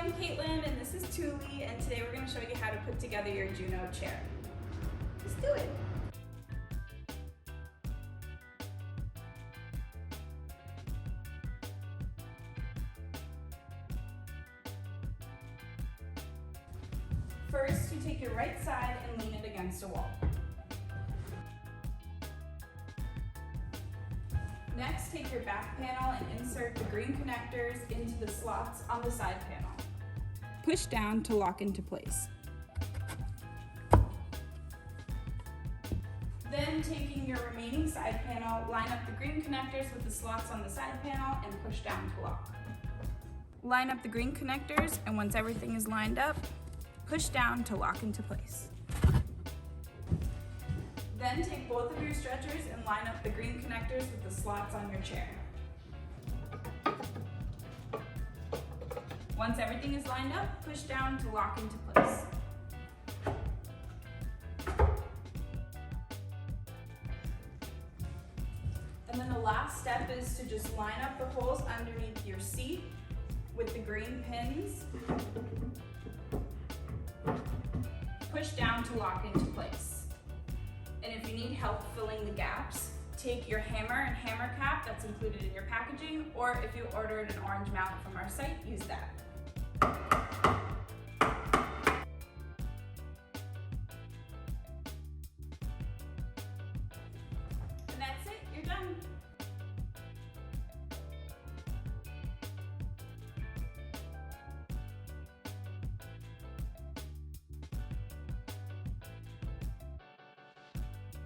I'm Caitlin and this is Thule, and today we're going to show you how to put together your Juno chair. Let's do it! First, you take your right side and lean it against a wall. Next, take your back panel and insert the green connectors into the slots on the side panel. Push down to lock into place. Then, taking your remaining side panel, line up the green connectors with the slots on the side panel and push down to lock. Line up the green connectors, and once everything is lined up, push down to lock into place. Then take both of your stretchers and line up the green connectors with the slots on your chair. Once everything is lined up, push down to lock into place. And then the last step is to just line up the holes underneath your seat with the green pins. Push down to lock into place. And if you need help filling the gaps, take your hammer and hammer cap that's included in your packaging, or if you ordered an orange mallet from our site, use that. And that's it, you're done.